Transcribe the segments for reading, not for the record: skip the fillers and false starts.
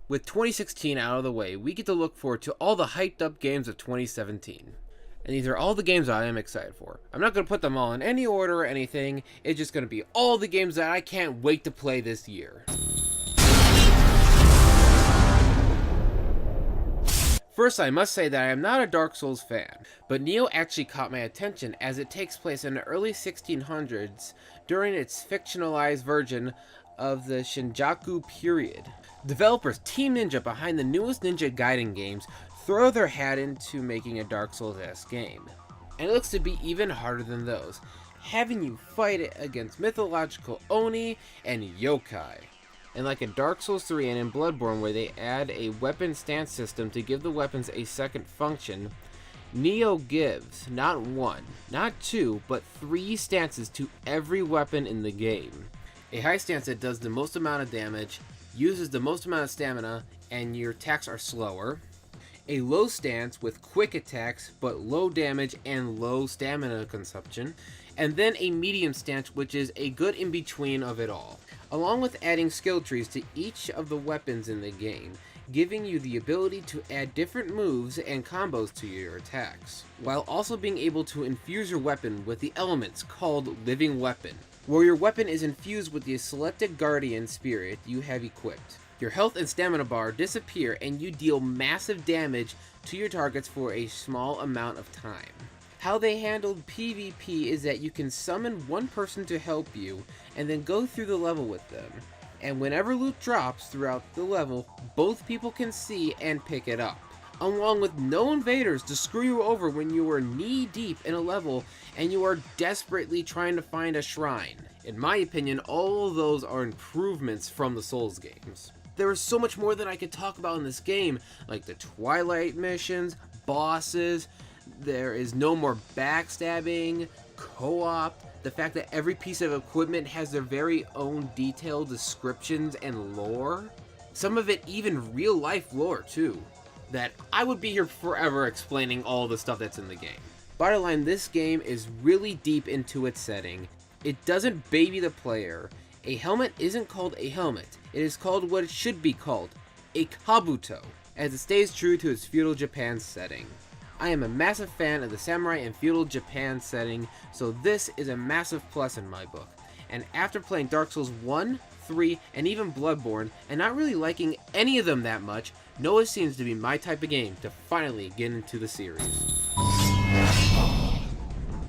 With 2016 out of the way, we get to look forward to all the hyped up games of 2017. And these are all the games I am excited for. I'm not going to put them all in any order or anything, it's just going to be all the games that I can't wait to play this year. First, I must say that I am not a Dark Souls fan, but Nioh actually caught my attention as it takes place in the early 1600s during its fictionalized version of the Shinjaku period. Developers Team Ninja behind the newest Ninja Gaiden games throw their hat into making a Dark Souls-esque game. And it looks to be even harder than those, having you fight against mythological Oni and yokai. And like in Dark Souls 3 and in Bloodborne where they add a weapon stance system to give the weapons a second function, Nioh gives not one, not two, but 3 stances to every weapon in the game. A high stance that does the most amount of damage, uses the most amount of stamina, and your attacks are slower. A low stance with quick attacks but low damage and low stamina consumption. And then a medium stance which is a good in-between of it all. Along with adding skill trees to each of the weapons in the game, giving you the ability to add different moves and combos to your attacks, while also being able to infuse your weapon with the elements called Living Weapon, where your weapon is infused with the selected guardian spirit you have equipped. Your health and stamina bar disappear and you deal massive damage to your targets for a small amount of time. How they handled PvP is that you can summon one person to help you and then go through the level with them. And whenever loot drops throughout the level, both people can see and pick it up, along with no invaders to screw you over when you are knee deep in a level and you are desperately trying to find a shrine. In my opinion, all of those are improvements from the Souls games. There is so much more that I could talk about in this game, like the Twilight missions, bosses. There is no more backstabbing, co-op, the fact that every piece of equipment has their very own detailed descriptions and lore. Some of it even real life lore too, that I would be here forever explaining all the stuff that's in the game. Bottom line, this game is really deep into its setting. It doesn't baby the player. A helmet isn't called a helmet. It is called what it should be called, a kabuto, as it stays true to its feudal Japan setting. I am a massive fan of the samurai and feudal Japan setting, so this is a massive plus in my book. And after playing Dark Souls 1, 3, and even Bloodborne, and not really liking any of them that much, Nioh seems to be my type of game to finally get into the series.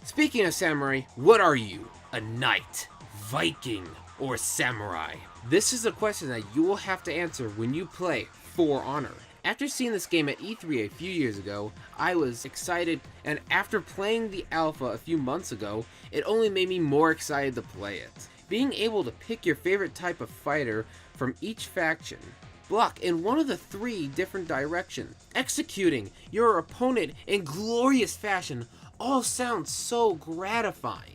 Speaking of samurai, what are you? A knight, Viking, or samurai? This is a question that you will have to answer when you play For Honor. After seeing this game at E3 a few years ago, I was excited, and after playing the alpha a few months ago, it only made me more excited to play it. Being able to pick your favorite type of fighter from each faction, block in one of the 3 different directions, executing your opponent in glorious fashion, all sounds so gratifying.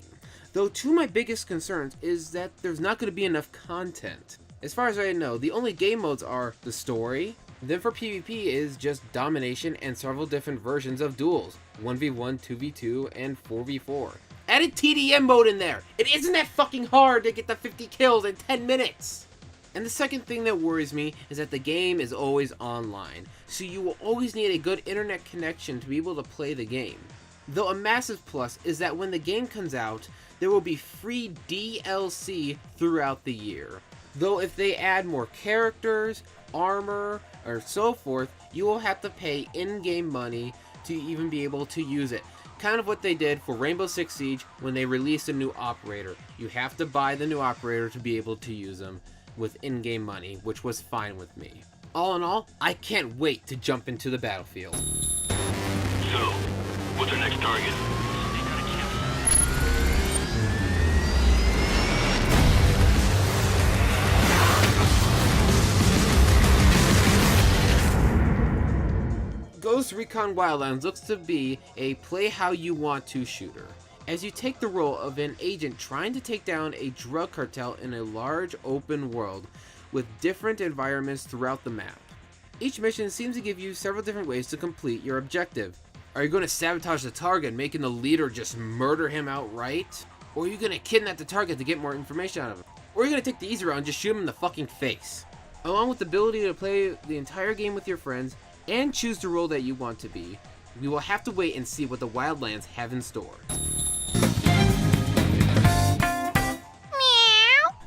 Though two of my biggest concerns is that there's not going to be enough content. As far as I know, the only game modes are the story, then for PvP is just domination and several different versions of duels, 1v1, 2v2, and 4v4. Add a TDM mode in there! It isn't that fucking hard to get the 50 kills in 10 minutes! And the second thing that worries me is that the game is always online, so you will always need a good internet connection to be able to play the game. Though a massive plus is that when the game comes out, there will be free DLC throughout the year. Though if they add more characters, armor, or so forth, you will have to pay in-game money to even be able to use it. Kind of what they did for Rainbow Six Siege when they released a new operator. You have to buy the new operator to be able to use them with in-game money, which was fine with me. All in all, I can't wait to jump into the battlefield. So, what's our next target? Ghost Recon Wildlands looks to be a play-how-you-want-to shooter, as you take the role of an agent trying to take down a drug cartel in a large open world with different environments throughout the map. Each mission seems to give you several different ways to complete your objective. Are you going to sabotage the target, making the leader just murder him outright? Or are you going to kidnap the target to get more information out of him? Or are you going to take the easy route and just shoot him in the fucking face? along with the ability to play the entire game with your friends and choose the role that you want to be. We will have to wait and see what the Wildlands have in store.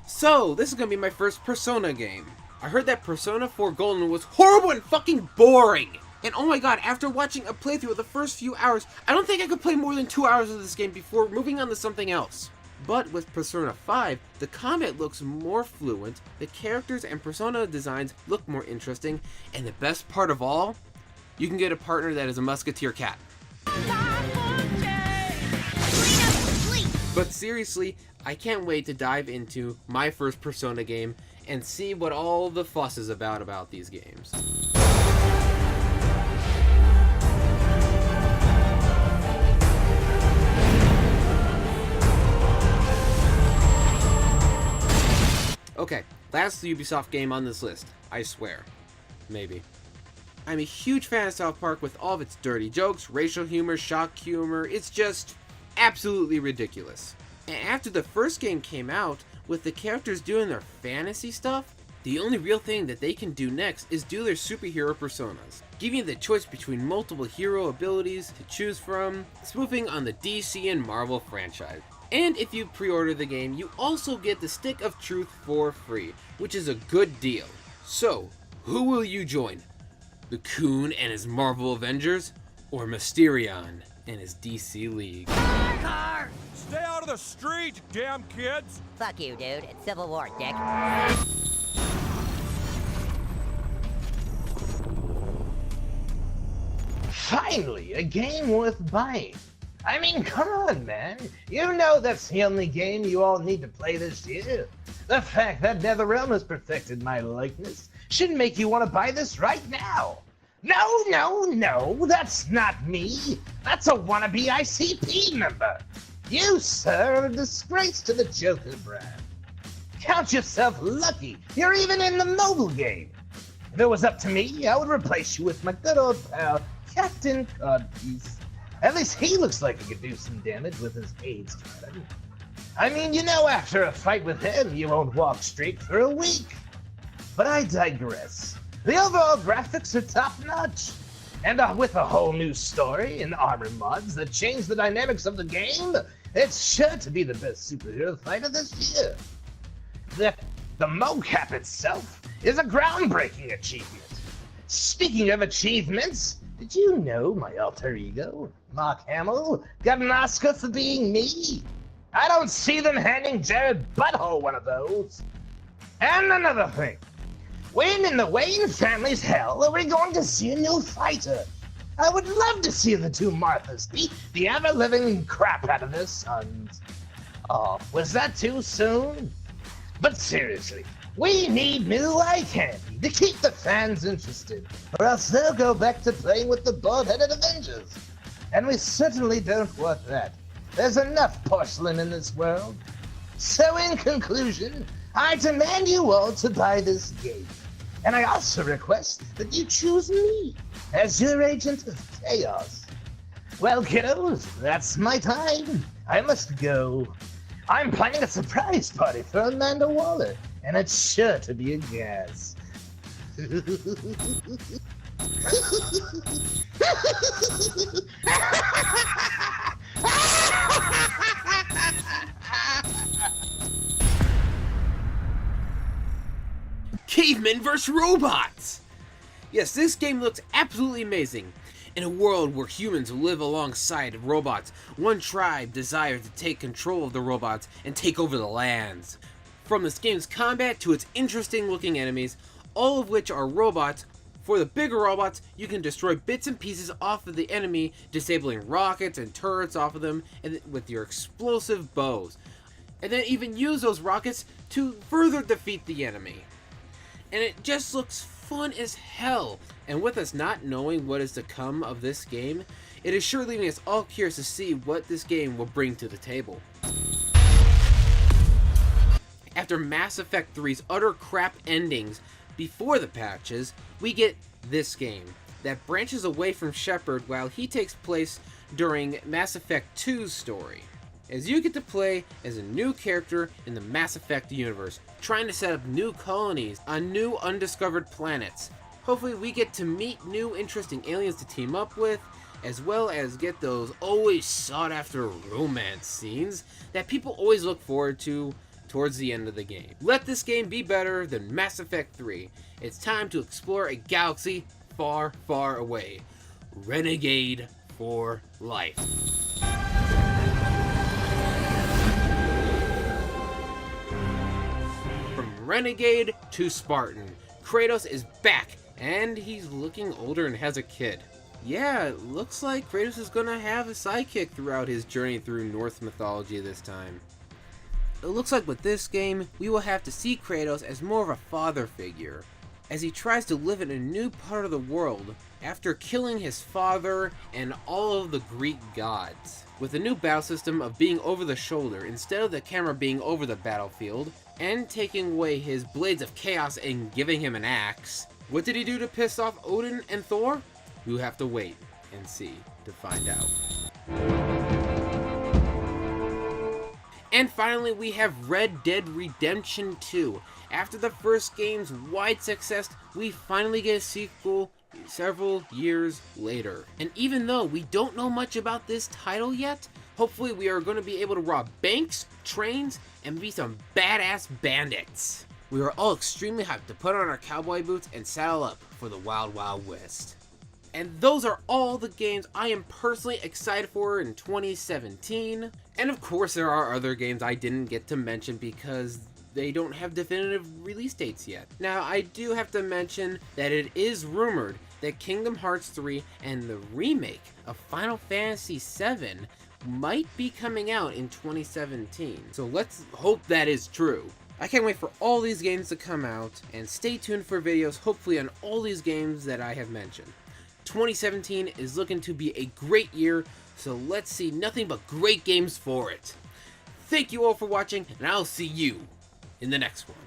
So, this is going to be my first Persona game. I heard that Persona 4 Golden was horrible and fucking boring! And oh my god, after watching a playthrough of the first few hours, I don't think I could play more than 2 hours of this game before moving on to something else. But with Persona 5, the combat looks more fluent, the characters and Persona designs look more interesting, and the best part of all, you can get a partner that is a musketeer cat. But seriously, I can't wait to dive into my first Persona game and see what all the fuss is about these games. Okay, last Ubisoft game on this list, I swear. Maybe. I'm a huge fan of South Park with all of its dirty jokes, racial humor, shock humor. It's just absolutely ridiculous. And after the first game came out, with the characters doing their fantasy stuff, the only real thing that they can do next is do their superhero personas, giving you the choice between multiple hero abilities to choose from, spoofing on the DC and Marvel franchise. And if you pre-order the game, you also get the Stick of Truth for free, which is a good deal. So, who will you join? The Coon and his Marvel Avengers? Or Mysterion and his DC League? Car! Stay out of the street, damn kids! Fuck you, dude. It's Civil War, dick. Finally, a game worth buying. I mean, come on, man. You know that's the only game you all need to play this year. The fact that NetherRealm has perfected my likeness should make you want to buy this right now. No, that's not me. That's a wannabe ICP member. You, sir, are a disgrace to the Joker brand. Count yourself lucky you're even in the mobile game. If it was up to me, I would replace you with my good old pal, Captain Codpiece. At least he looks like he could do some damage with his AIDS cannon. I mean, you know, after a fight with him, you won't walk straight for a week. But I digress. The overall graphics are top-notch. And with a whole new story and armor mods that change the dynamics of the game, it's sure to be the best superhero fighter this year. The mocap itself is a groundbreaking achievement. Speaking of achievements, did you know my alter ego, Mark Hamill, got an Oscar for being me? I don't see them handing Jared Butthole one of those. And another thing. When in the Wayne family's hell are we going to see a new fighter? I would love to see the two Marthas beat the ever-living crap out of their sons. Oh, was that too soon? But seriously, we need new eye candy to keep the fans interested, or else they'll go back to playing with the bald-headed Avengers. And we certainly don't want that. There's enough porcelain in this world. So in conclusion, I demand you all to buy this game. And I also request that you choose me as your agent of chaos. Well, kiddos, that's my time. I must go. I'm planning a surprise party for Amanda Waller, and it's sure to be a gas. Cavemen vs. Robots! Yes, this game looks absolutely amazing. In a world where humans live alongside robots, one tribe desires to take control of the robots and take over the lands. From this game's combat to its interesting looking enemies, all of which are robots. For the bigger robots, you can destroy bits and pieces off of the enemy, disabling rockets and turrets off of them and with your explosive bows. And then even use those rockets to further defeat the enemy. And it just looks fun as hell. And with us not knowing what is to come of this game, it is sure leaving us all curious to see what this game will bring to the table. After Mass Effect 3's utter crap endings before the patches, we get this game that branches away from Shepard while he takes place during Mass Effect 2's story, as you get to play as a new character in the Mass Effect universe, trying to set up new colonies on new undiscovered planets. Hopefully we get to meet new interesting aliens to team up with, as well as get those always sought after romance scenes that people always look forward to towards the end of the game. Let this game be better than Mass Effect 3. It's time to explore a galaxy far, far away. Renegade for life. From Renegade to Spartan, Kratos is back, and he's looking older and has a kid. Yeah, it looks like Kratos is gonna have a sidekick throughout his journey through Norse mythology this time. It looks like with this game, we will have to see Kratos as more of a father figure, as he tries to live in a new part of the world after killing his father and all of the Greek gods. With a new battle system of being over the shoulder instead of the camera being over the battlefield, and taking away his blades of chaos and giving him an axe. What did he do to piss off Odin and Thor? We'll have to wait and see to find out. And finally, we have Red Dead Redemption 2. After the first game's wide success, we finally get a sequel several years later. And even though we don't know much about this title yet, hopefully we are going to be able to rob banks, trains, and be some badass bandits. We are all extremely hyped to put on our cowboy boots and saddle up for the Wild Wild West. And those are all the games I am personally excited for in 2017. And of course there are other games I didn't get to mention because they don't have definitive release dates yet. Now I do have to mention that it is rumored that Kingdom Hearts 3 and the remake of Final Fantasy VII might be coming out in 2017. So let's hope that is true. I can't wait for all these games to come out, and stay tuned for videos hopefully on all these games that I have mentioned. 2017 is looking to be a great year, so let's see nothing but great games for it. Thank you all for watching, and I'll see you in the next one.